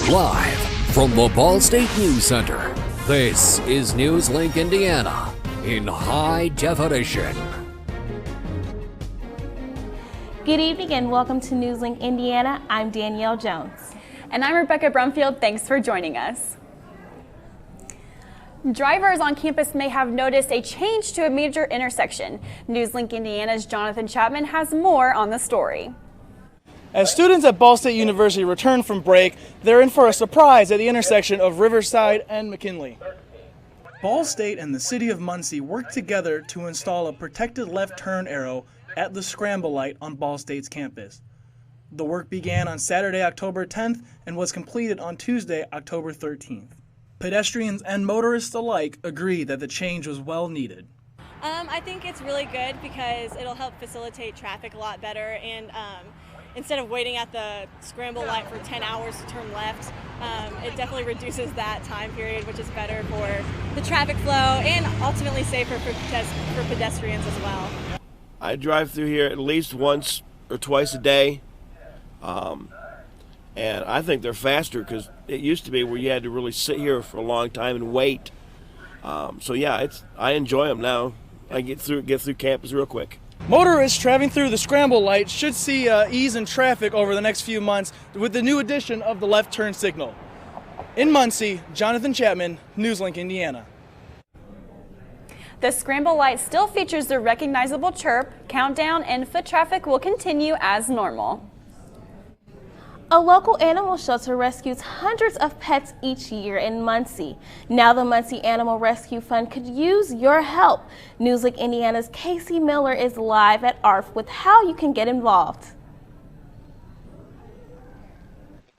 Live from the Ball State News Center, this is NewsLink Indiana in high definition. Good evening and welcome to NewsLink Indiana. I'm Danielle Jones. And I'm Rebecca Brumfield. Thanks for joining us. Drivers on campus may have noticed a change to a major intersection. NewsLink Indiana's Jonathan Chapman has more on the story. As students at Ball State University return from break, they're in for a surprise at the intersection of Riverside and McKinley. Ball State and the city of Muncie worked together to install a protected left turn arrow at the scramble light on Ball State's campus. The work began on Saturday, October 10th and was completed on Tuesday, October 13th. Pedestrians and motorists alike agree that the change was well needed. I think it's really good because it'll help facilitate traffic a lot better, and instead of waiting at the scramble light for 10 hours to turn left, it definitely reduces that time period, which is better for the traffic flow and ultimately safer for pedestrians as well. I drive through here at least once or twice a day, and I think they're faster because it used to be where you had to really sit here for a long time and wait. So yeah, I enjoy them now. I get through campus real quick. Motorists traveling through the scramble light should see ease in traffic over the next few months with the new addition of the left turn signal. In Muncie, Jonathan Chapman, NewsLink Indiana. The scramble light still features the recognizable chirp, countdown, and foot traffic will continue as normal. A local animal shelter rescues hundreds of pets each year in Muncie. Now the Muncie Animal Rescue Fund could use your help. NewsLink Indiana's Casey Miller is live at ARF with how you can get involved.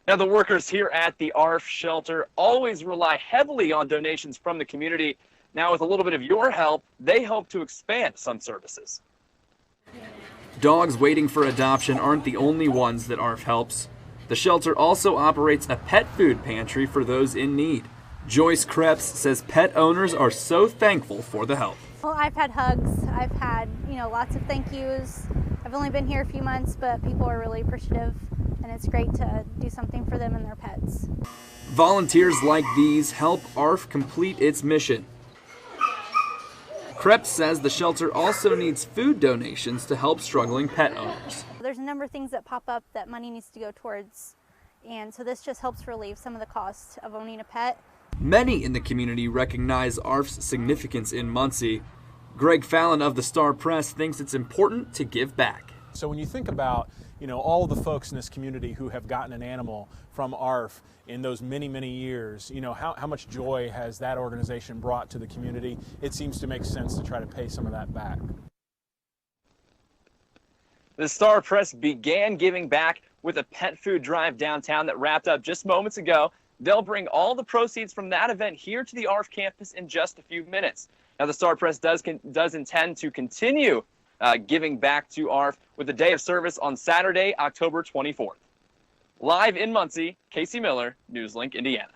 Now, the workers here at the ARF shelter always rely heavily on donations from the community. Now, with a little bit of your help, they hope to expand some services. Dogs waiting for adoption aren't the only ones that ARF helps. The shelter also operates a pet food pantry for those in need. Joyce Krebs says pet owners are so thankful for the help. Well, I've had hugs, I've had, lots of thank yous. I've only been here a few months, but people are really appreciative, and it's great to do something for them and their pets. Volunteers like these help ARF complete its mission. Krebs says the shelter also needs food donations to help struggling pet owners. There's a number of things that pop up that money needs to go towards, and so this just helps relieve some of the cost of owning a pet. Many in the community recognize ARF's significance in Muncie. Greg Fallon of the Star Press thinks it's important to give back. So when you think about, all the folks in this community who have gotten an animal from ARF in those many, many years, how much joy has that organization brought to the community? It seems to make sense to try to pay some of that back. The Star Press began giving back with a pet food drive downtown that wrapped up just moments ago. They'll bring all the proceeds from that event here to the ARF campus in just a few minutes. Now, the Star Press does intend to continue giving back to ARF with a day of service on Saturday, October 24th. Live in Muncie, Casey Miller, NewsLink Indiana.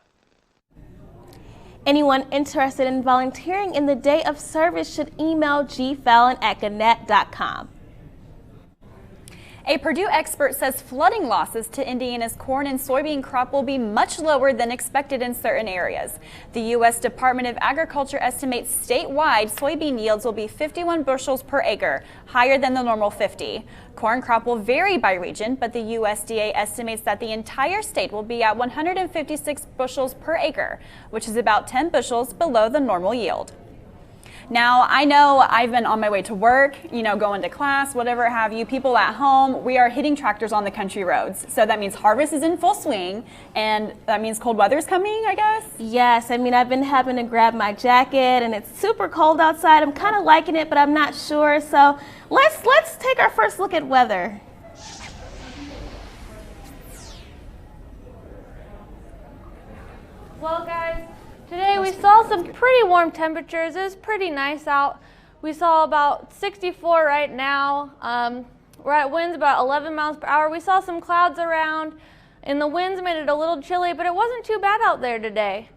Anyone interested in volunteering in the day of service should email gfallon@gannett.com. A Purdue expert says flooding losses to Indiana's corn and soybean crop will be much lower than expected in certain areas. The U.S. Department of Agriculture estimates statewide soybean yields will be 51 bushels per acre, higher than the normal 50. Corn crop will vary by region, but the USDA estimates that the entire state will be at 156 bushels per acre, which is about 10 bushels below the normal yield. Now, I know I've been on my way to work, going to class, whatever have you. People at home, we are hitting tractors on the country roads. So that means harvest is in full swing, and that means cold weather's coming, I guess? Yes, I've been having to grab my jacket, and it's super cold outside. I'm kind of liking it, but I'm not sure. So let's take our first look at weather. Well, guys, today we saw some pretty warm temperatures. It was pretty nice out. We saw about 64 right now. We're at winds about 11 miles per hour. We saw some clouds around, and the winds made it a little chilly, but it wasn't too bad out there today.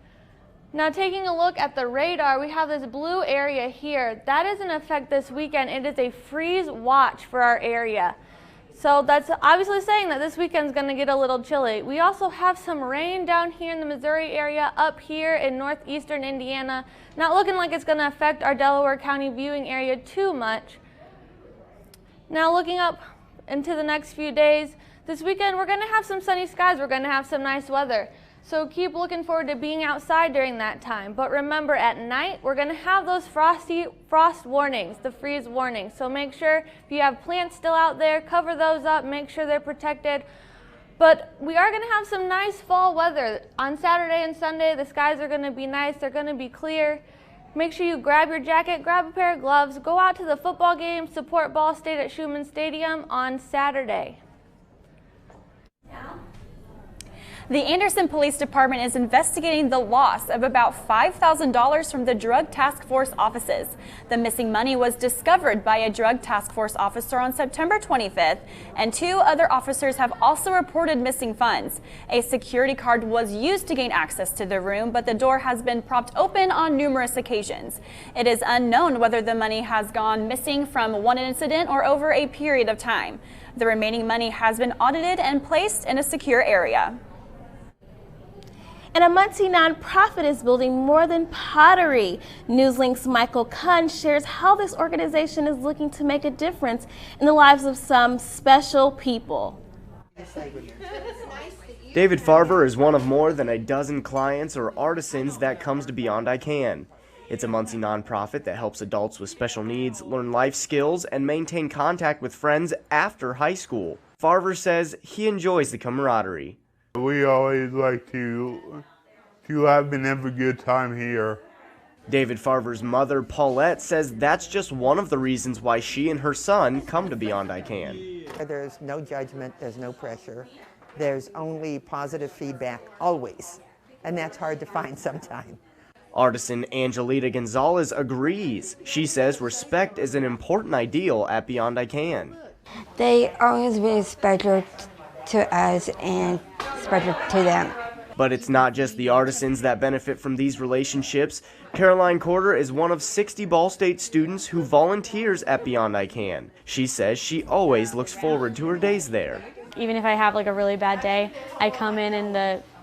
Now, taking a look at the radar, we have this blue area here. That is in effect this weekend. It is a freeze watch for our area. So that's obviously saying that this weekend's going to get a little chilly. We also have some rain down here in the Missouri area, up here in northeastern Indiana. Not looking like it's going to affect our Delaware County viewing area too much. Now looking up into the next few days, this weekend we're going to have some sunny skies. We're going to have some nice weather. So keep looking forward to being outside during that time. But remember, at night, we're going to have those frost warnings, the freeze warnings. So make sure if you have plants still out there, cover those up, make sure they're protected. But we are going to have some nice fall weather. On Saturday and Sunday, the skies are going to be nice. They're going to be clear. Make sure you grab your jacket, grab a pair of gloves, go out to the football game, support Ball State at Schumann Stadium on Saturday. The Anderson Police Department is investigating the loss of about $5,000 from the Drug Task Force offices. The missing money was discovered by a Drug Task Force officer on September 25th, and 2 other officers have also reported missing funds. A security card was used to gain access to the room, but the door has been propped open on numerous occasions. It is unknown whether the money has gone missing from one incident or over a period of time. The remaining money has been audited and placed in a secure area. And a Muncie nonprofit is building more than pottery. NewsLink's Michael Kunn shares how this organization is looking to make a difference in the lives of some special people. David Farver is one of more than a dozen clients or artisans that comes to Beyond I Can. It's a Muncie nonprofit that helps adults with special needs learn life skills and maintain contact with friends after high school. Farver says he enjoys the camaraderie. We always like to have an every good time here. David Farver's mother, Paulette, says that's just one of the reasons why she and her son come to Beyond I Can. There's no judgment, there's no pressure. There's only positive feedback, always. And that's hard to find sometimes. Artisan Angelita Gonzalez agrees. She says respect is an important ideal at Beyond I Can. They always been special to us and special to them. But it's not just the artisans that benefit from these relationships. Caroline Corder is one of 60 Ball State students who volunteers at Beyond I Can. She says she always looks forward to her days there. Even if I have like a really bad day, I come in and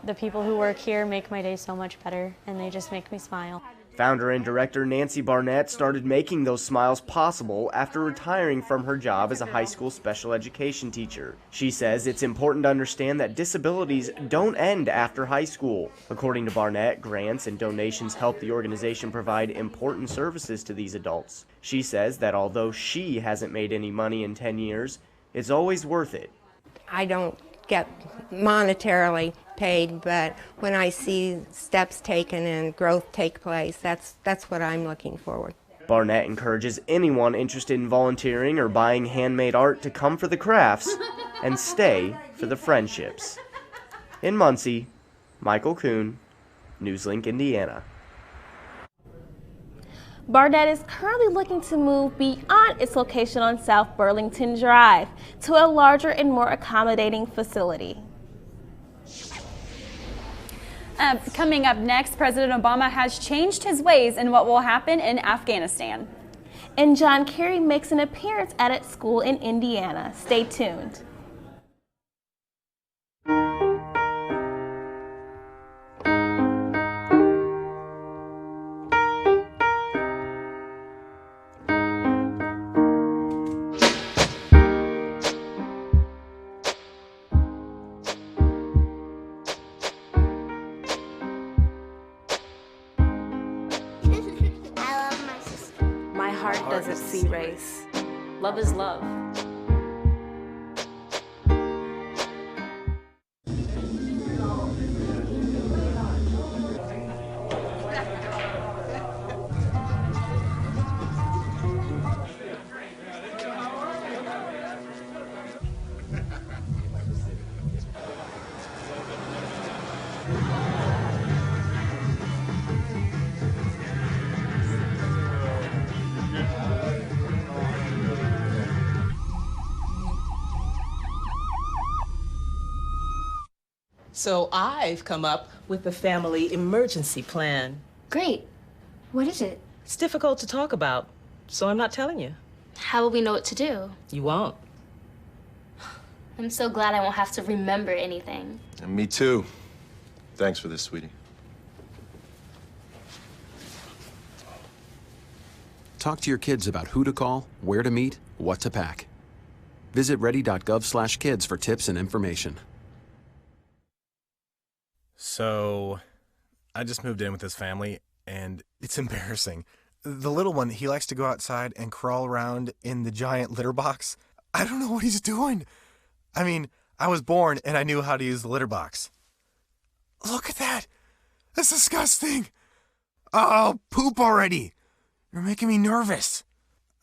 the people who work here make my day so much better, and they just make me smile. Founder and director Nancy Barnett started making those smiles possible after retiring from her job as a high school special education teacher. She says it's important to understand that disabilities don't end after high school. According to Barnett, grants and donations help the organization provide important services to these adults. She says that although she hasn't made any money in 10 years, it's always worth it. I don't get monetarily paid, but when I see steps taken and growth take place, that's what I'm looking forward. Barnett encourages anyone interested in volunteering or buying handmade art to come for the crafts and stay for the friendships. In Muncie, Michael Kuhn, NewsLink, Indiana. Barnett is currently looking to move beyond its location on South Burlington Drive to a larger and more accommodating facility. Coming up next, President Obama has changed his ways in what will happen in Afghanistan. And John Kerry makes an appearance at a school in Indiana. Stay tuned. Doesn't see race. Love is love. So I've come up with the family emergency plan. Great. What is it? It's difficult to talk about, so I'm not telling you. How will we know what to do? You won't. I'm so glad I won't have to remember anything. And me too. Thanks for this, sweetie. Talk to your kids about who to call, where to meet, what to pack. Visit ready.gov/kids for tips and information. So, I just moved in with this family, and it's embarrassing. The little one, he likes to go outside and crawl around in the giant litter box. I don't know what he's doing. I mean, I was born and I knew how to use the litter box. Look at that. That's disgusting. Oh, poop already. You're making me nervous.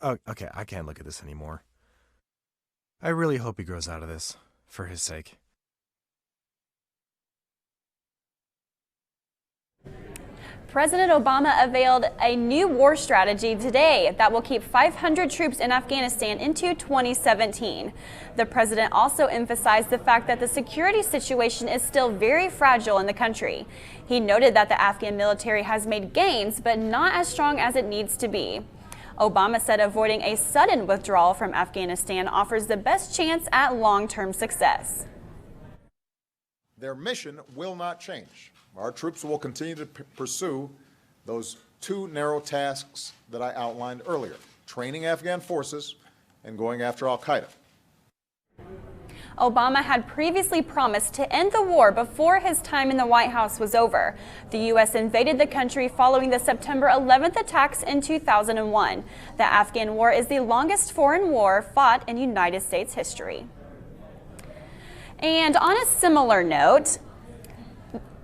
Oh, okay, I can't look at this anymore. I really hope he grows out of this, for his sake. President Obama unveiled a new war strategy today that will keep 500 troops in Afghanistan into 2017. The president also emphasized the fact that the security situation is still very fragile in the country. He noted that the Afghan military has made gains, but not as strong as it needs to be. Obama said avoiding a sudden withdrawal from Afghanistan offers the best chance at long-term success. Their mission will not change. Our troops will continue to pursue those two narrow tasks that I outlined earlier, training Afghan forces and going after al-Qaeda. Obama had previously promised to end the war before his time in the White House was over. The U.S. invaded the country following the September 11th attacks in 2001. The Afghan war is the longest foreign war fought in United States history. And on a similar note,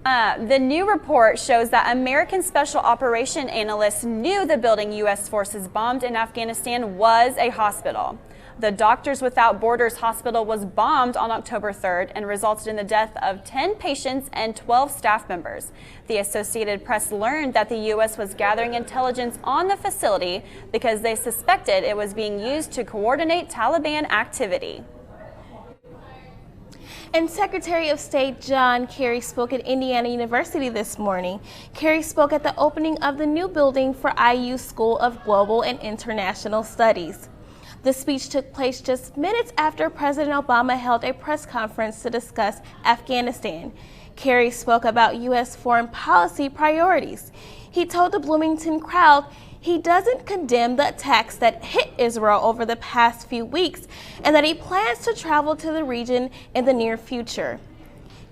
the new report shows that American Special Operation analysts knew the building U.S. forces bombed in Afghanistan was a hospital. The Doctors Without Borders hospital was bombed on October 3rd and resulted in the death of 10 patients and 12 staff members. The Associated Press learned that the U.S. was gathering intelligence on the facility because they suspected it was being used to coordinate Taliban activity. And Secretary of State John Kerry spoke at Indiana University this morning. Kerry spoke at the opening of the new building for IU School of Global and International Studies. The speech took place just minutes after President Obama held a press conference to discuss Afghanistan. Kerry spoke about U.S. foreign policy priorities. He told the Bloomington crowd he doesn't condemn the attacks that hit Israel over the past few weeks and that he plans to travel to the region in the near future.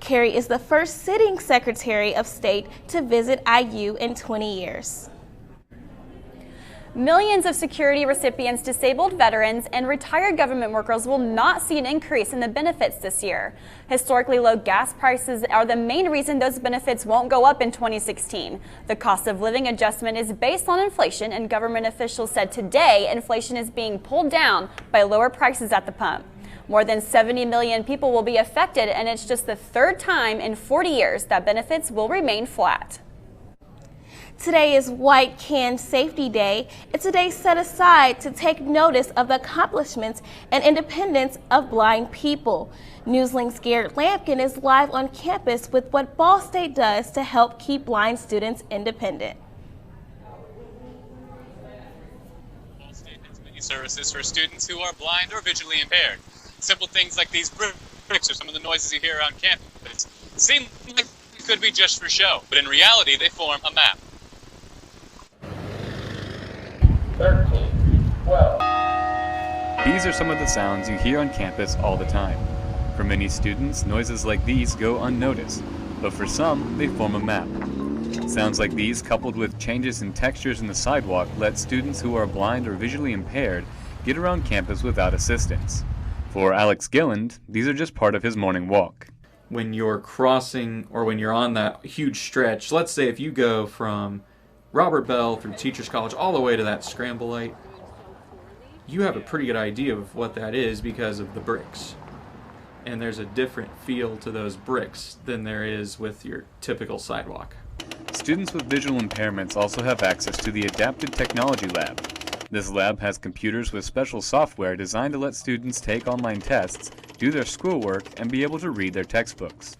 Kerry is the first sitting Secretary of State to visit IU in 20 years. Millions of security recipients, disabled veterans, and retired government workers will not see an increase in the benefits this year. Historically low gas prices are the main reason those benefits won't go up in 2016. The cost of living adjustment is based on inflation, and government officials said today inflation is being pulled down by lower prices at the pump. More than 70 million people will be affected, and it's just the third time in 40 years that benefits will remain flat. Today is White Can Safety Day. It's a day set aside to take notice of the accomplishments and independence of blind people. NewsLink's Garrett Lampkin is live on campus with what Ball State does to help keep blind students independent. Ball State has many services for students who are blind or visually impaired. Simple things like these bricks or some of the noises you hear around campus seem like it could be just for show, but in reality they form a map. 13, 12. These are some of the sounds you hear on campus all the time. For many students, noises like these go unnoticed, but for some, they form a map. Sounds like these, coupled with changes in textures in the sidewalk, let students who are blind or visually impaired get around campus without assistance. For Alex Gilland, these are just part of his morning walk. When you're crossing or when you're on that huge stretch, let's say if you go from Robert Bell through Teachers College all the way to that scramble light, you have a pretty good idea of what that is because of the bricks. And there's a different feel to those bricks than there is with your typical sidewalk. Students with visual impairments also have access to the Adaptive Technology Lab. This lab has computers with special software designed to let students take online tests, do their schoolwork, and be able to read their textbooks.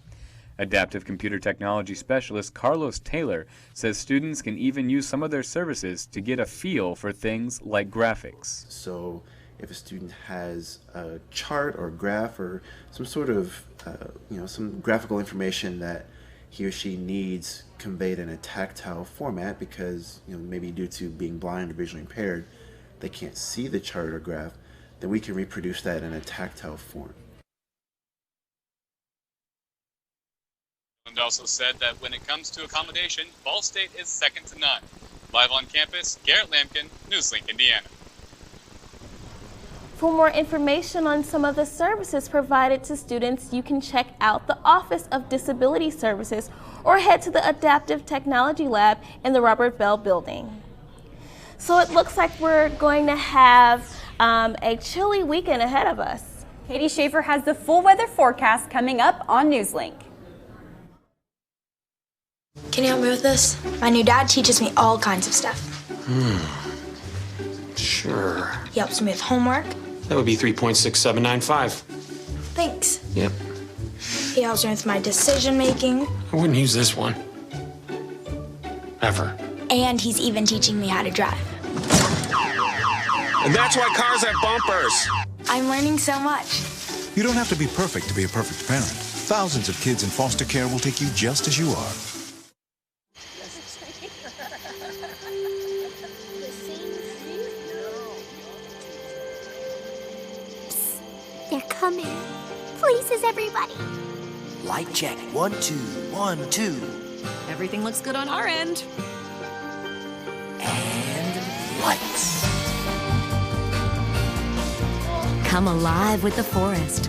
Adaptive Computer Technology Specialist Carlos Taylor says students can even use some of their services to get a feel for things like graphics. So if a student has a chart or graph or some sort of, some graphical information that he or she needs conveyed in a tactile format because, maybe due to being blind or visually impaired, they can't see the chart or graph, then we can reproduce that in a tactile form. And also said that when it comes to accommodation, Ball State is second to none. Live on campus, Garrett Lampkin, NewsLink, Indiana. For more information on some of the services provided to students, you can check out the Office of Disability Services or head to the Adaptive Technology Lab in the Robert Bell building. So it looks like we're going to have a chilly weekend ahead of us. Katie Schaefer has the full weather forecast coming up on NewsLink. Can you help me with this? My new dad teaches me all kinds of stuff. Sure. He helps me with homework. That would be 3.6795. Thanks. Yep. He helps me with my decision making. I wouldn't use this one. Ever. And he's even teaching me how to drive. And that's why cars have bumpers. I'm learning so much. You don't have to be perfect to be a perfect parent. Thousands of kids in foster care will take you just as you are. They're coming. Places, everybody. Light check. 1, 2, 1, 2. Everything looks good on our end. And lights. Come alive with the forest.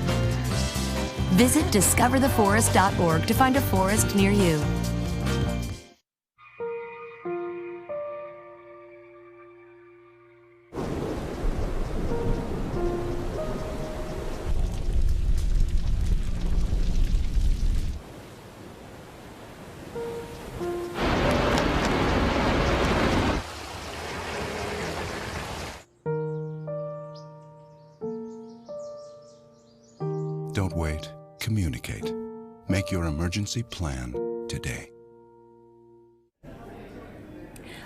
Visit discovertheforest.org to find a forest near you. Don't wait. Communicate. Make your emergency plan today.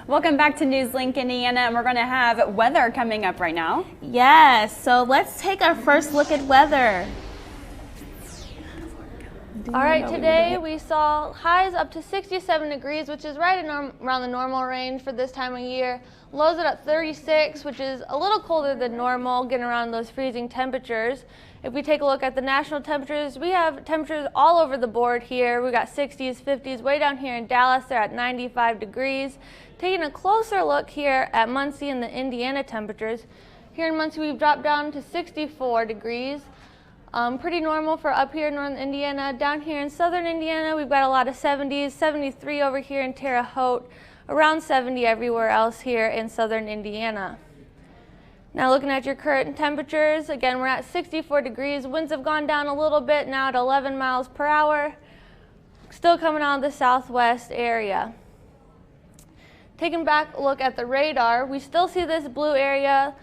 Welcome back to NewsLink Indiana, and we're going to have weather coming up right now. Yes, so let's take our first look at weather. All right, today we saw highs up to 67 degrees, which is right around the normal range for this time of year. Lows at 36, which is a little colder than normal, getting around those freezing temperatures. If we take a look at the national temperatures, we have temperatures all over the board here. We got 60s, 50s. Way down here in Dallas, they're at 95 degrees. Taking a closer look here at Muncie and the Indiana temperatures. Here in Muncie, we've dropped down to 64 degrees. Pretty normal for up here in northern Indiana. Down here in southern Indiana, we've got a lot of 70s, 73 over here in Terre Haute, around 70 everywhere else here in southern Indiana. Now looking at your current temperatures, again, we're at 64 degrees. Winds have gone down a little bit, now at 11 miles per hour. Still coming out of the southwest area. Taking back a look at the radar, we still see this blue area,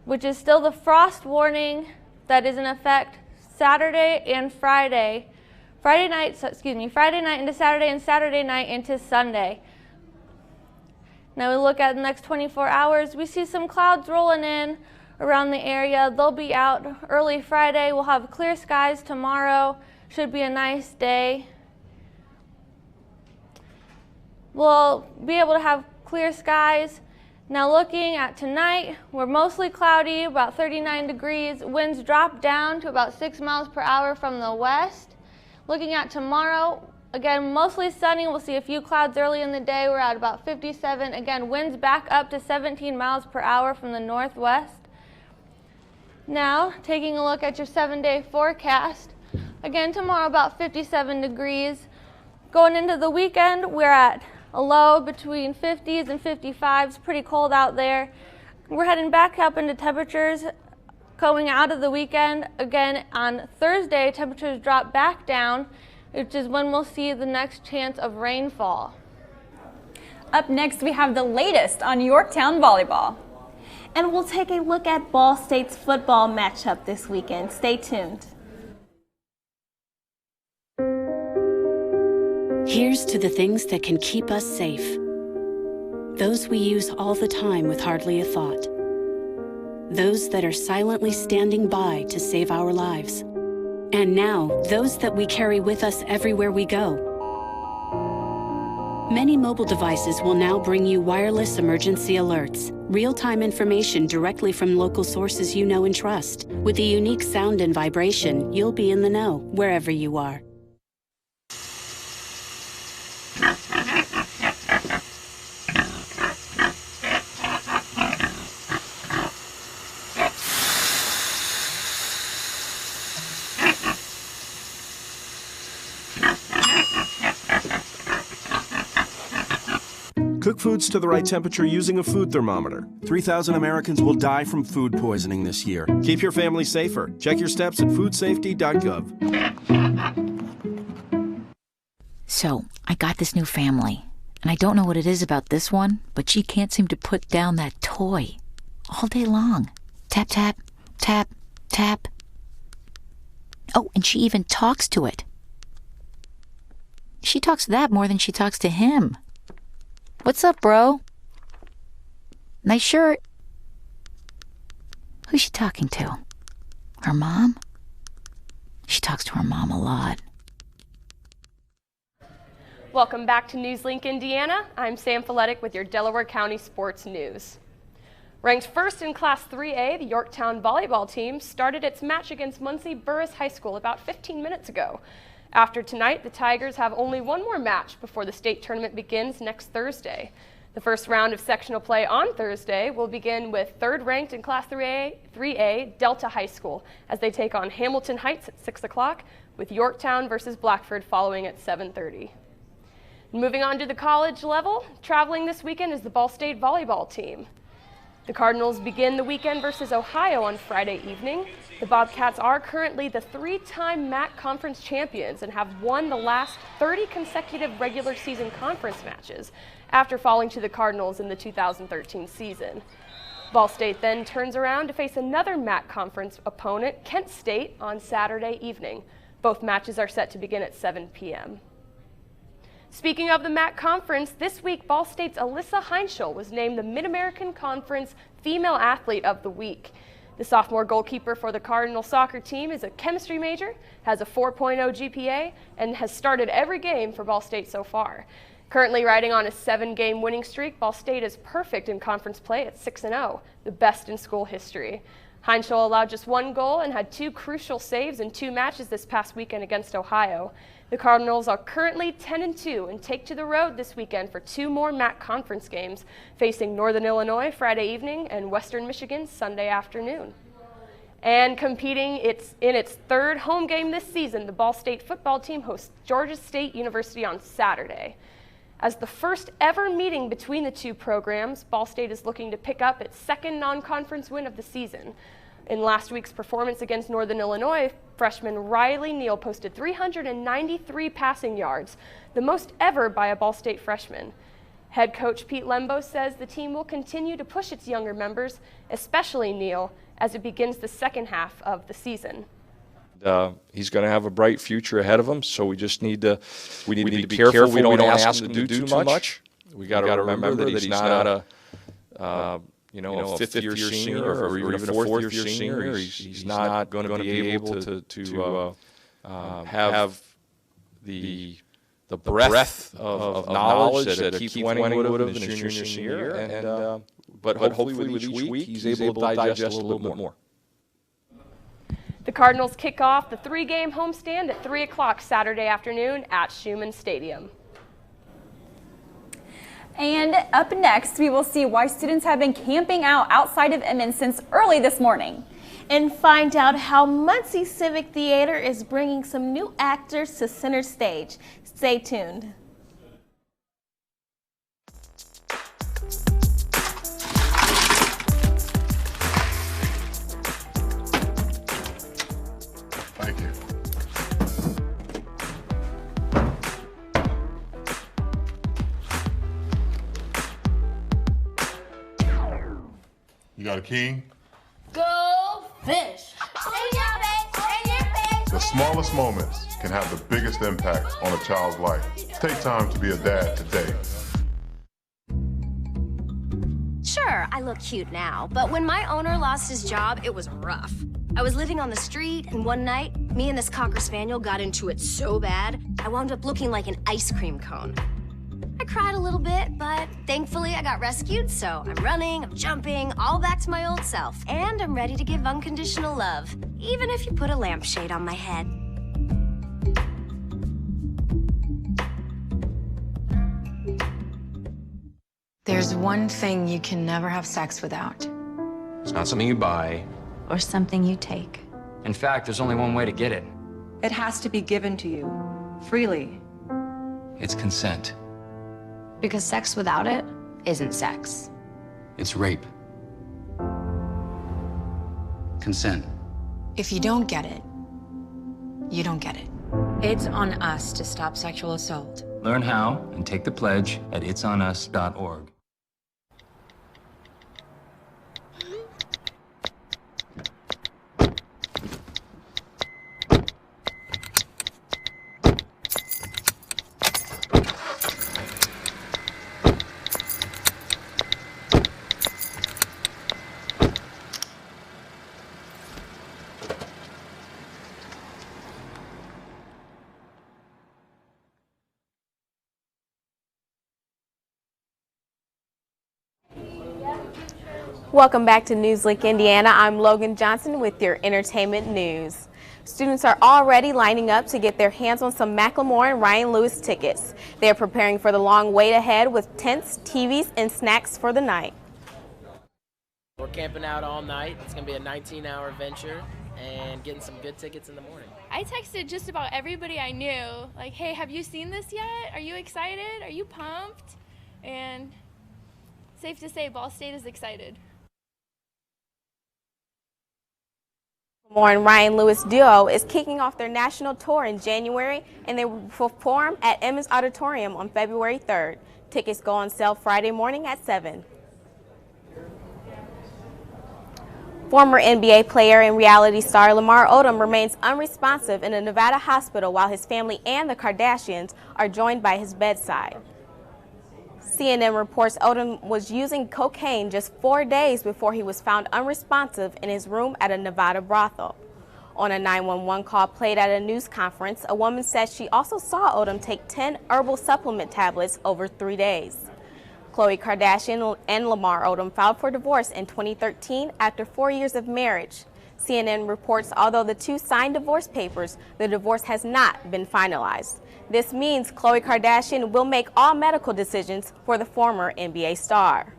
which is still the frost warning that is in effect Saturday and Friday. Friday night into Saturday and Saturday night into Sunday. Now we look at the next 24 hours, we see some clouds rolling in around the area. They'll be out early Friday. We'll have clear skies tomorrow. Should be a nice day. We'll be able to have clear skies. Now looking at tonight, we're mostly cloudy, about 39 degrees. Winds drop down to about 6 miles per hour from the west. Looking at tomorrow, again, mostly sunny. We'll see a few clouds early in the day. We're at about 57. Again, winds back up to 17 miles per hour from the northwest. Now, taking a look at your 7-day forecast. Again, tomorrow about 57 degrees. Going into the weekend, we're at a low between 50s and 55s. Pretty cold out there. We're heading back up into temperatures going out of the weekend. Again, on Thursday, temperatures drop back down, which is when we'll see the next chance of rainfall. Up next, we have the latest on Yorktown volleyball. And we'll take a look at Ball State's football matchup this weekend. Stay tuned. Here's to the things that can keep us safe. Those we use all the time with hardly a thought. those that are silently standing by to save our lives. And now, those that we carry with us everywhere we go. Many mobile devices will now bring you wireless emergency alerts, real-time information directly from local sources you know and trust. With the unique sound and vibration, you'll be in the know wherever you are. Cook foods to the right temperature using a food thermometer. 3,000 Americans will die from food poisoning this year. Keep your family safer. Check your steps at foodsafety.gov. So, I got this new family, and I don't know what it is about this one, but she can't seem to put down that toy all day long. Tap, tap, tap, tap. Oh, and she even talks to it. She talks to that more than she talks to him. What's up, bro? Nice shirt. Who's she talking to? Her mom? She talks to her mom a lot. Welcome back to NewsLink Indiana. I'm Sam Faletic with your Delaware County Sports News. Ranked first in Class 3A, the Yorktown volleyball team started its match against Muncie Burris High School about 15 minutes ago. After tonight, the Tigers have only one more match before the state tournament begins next Thursday. The first round of sectional play on Thursday will begin with third-ranked in Class 3A Delta High School as they take on Hamilton Heights at 6 o'clock, with Yorktown versus Blackford following at 7:30. Moving on to the college level, traveling this weekend is the Ball State volleyball team. The Cardinals begin the weekend versus Ohio on Friday evening. The Bobcats are currently the three-time MAC Conference champions and have won the last 30 consecutive regular season conference matches after falling to the Cardinals in the 2013 season. Ball State then turns around to face another MAC Conference opponent, Kent State, on Saturday evening. Both matches are set to begin at 7 p.m. Speaking of the MAC Conference, this week Ball State's Alyssa Heinschel was named the Mid-American Conference Female Athlete of the Week. The sophomore goalkeeper for the Cardinal soccer team is a chemistry major, has a 4.0 GPA, and has started every game for Ball State so far. Currently riding on a 7-game winning streak, Ball State is perfect in conference play at 6-0, the best in school history. Heinschel allowed just one goal and had 2 crucial saves in 2 matches this past weekend against Ohio. The Cardinals are currently 10-2 and take to the road this weekend for 2 more MAC conference games, facing Northern Illinois Friday evening and Western Michigan Sunday afternoon. And competing in its 3rd home game this season, the Ball State football team hosts Georgia State University on Saturday. As the first ever meeting between the 2 programs, Ball State is looking to pick up its 2nd non-conference win of the season. In last week's performance against Northern Illinois, freshman Riley Neal posted 393 passing yards, the most ever by a Ball State freshman. Head coach Pete Lembo says the team will continue to push its younger members, especially Neal, as it begins the second half of the season. He's going to have a bright future ahead of him, so we just need to be careful. We don't ask him to do too much. We got to remember that he's not a fifth-year senior or even a fourth-year senior. He's not going to be able to have the breadth of knowledge that Keith Wenning would have in his junior year. But hopefully with each week, he's able to digest a little bit more. The Cardinals kick off the 3-game homestand at 3 o'clock Saturday afternoon at Schumann Stadium. And up next, we will see why students have been camping out outside of Emmons since early this morning. And find out how Muncie Civic Theater is bringing some new actors to center stage. Stay tuned. Thank you. You got a king? Go fish! The smallest moments can have the biggest impact on a child's life. Take time to be a dad today. Sure. Sure, I look cute now, but when my owner lost his job, it was rough. I was living on the street, and one night, me and this Cocker Spaniel got into it so bad, I wound up looking like an ice cream cone. I cried a little bit, but thankfully I got rescued, so I'm running, I'm jumping, all back to my old self. And I'm ready to give unconditional love, even if you put a lampshade on my head. There's one thing you can never have sex without. It's not something you buy. Or something you take. In fact, there's only one way to get it. It has to be given to you, freely. It's consent. Because sex without it isn't sex. It's rape. Consent. If you don't get it, you don't get it. It's on us to stop sexual assault. Learn how and take the pledge at itsonus.org. Welcome back to NewsLink Indiana. I'm Logan Johnson with your entertainment news. Students are already lining up to get their hands on some Macklemore and Ryan Lewis tickets. They are preparing for the long wait ahead with tents, TVs, and snacks for the night. We're camping out all night. It's going to be a 19-hour venture and getting some good tickets in the morning. I texted just about everybody I knew, like, hey, have you seen this yet? Are you excited? Are you pumped? And safe to say, Ball State is excited. Macklemore and Ryan Lewis duo is kicking off their national tour in January, and they will perform at Emmons Auditorium on February 3rd. Tickets go on sale Friday morning at 7. Former NBA player and reality star Lamar Odom remains unresponsive in a Nevada hospital while his family and the Kardashians are joined by his bedside. CNN reports Odom was using cocaine just 4 days before he was found unresponsive in his room at a Nevada brothel. On a 911 call played at a news conference, a woman said she also saw Odom take 10 herbal supplement tablets over 3 days. Khloe Kardashian and Lamar Odom filed for divorce in 2013 after 4 years of marriage. CNN reports although the two signed divorce papers, the divorce has not been finalized. This means Khloe Kardashian will make all medical decisions for the former NBA star.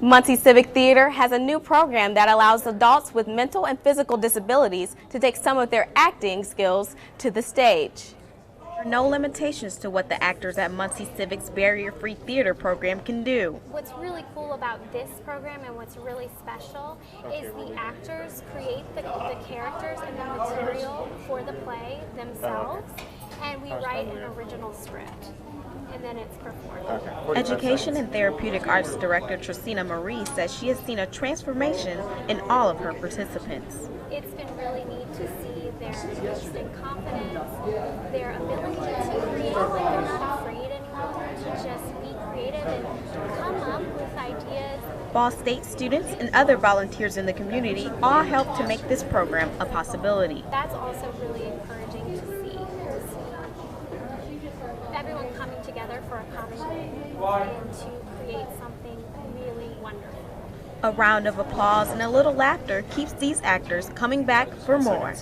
Muncie Civic Theater has a new program that allows adults with mental and physical disabilities to take some of their acting skills to the stage. There are no limitations to what the actors at Muncie Civic's barrier-free theater program can do. What's really cool about this program and what's really special is the actors create the characters and the material for the play themselves, and we write an original script, and then it's performed. Education and Therapeutic Arts Director Trisina Marie says she has seen a transformation in all of her participants. It's been really neat to see their boost in confidence, their ability to create, like they're not afraid anymore to just be creative and come up with ideas. Ball State students and other volunteers in the community all help to make this program a possibility. That's also really encouraging to see. Everyone coming together for a common goal and to create something really wonderful. A round of applause and a little laughter keeps these actors coming back for more.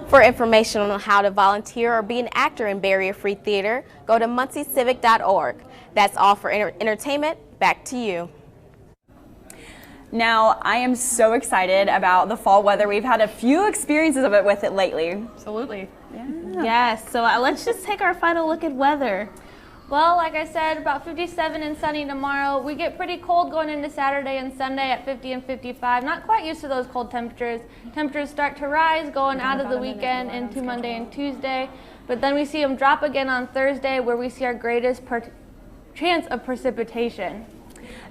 For information on how to volunteer or be an actor in barrier-free theater, go to munciecivic.org. That's all for entertainment. Back to you. Now, I am so excited about the fall weather. We've had a few experiences of it with it lately. Absolutely. Yeah. Yes, so let's just take our final look at weather. Well, like I said, about 57 and sunny tomorrow. We get pretty cold going into Saturday and Sunday at 50 and 55. Not quite used to those cold temperatures. Temperatures start to rise going out of the weekend into Monday and Tuesday. But then we see them drop again on Thursday where we see our greatest chance of precipitation.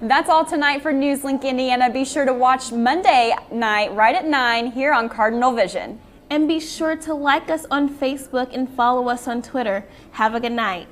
That's all tonight for NewsLink Indiana. Be sure to watch Monday night right at 9 here on Cardinal Vision. And be sure to like us on Facebook and follow us on Twitter. Have a good night.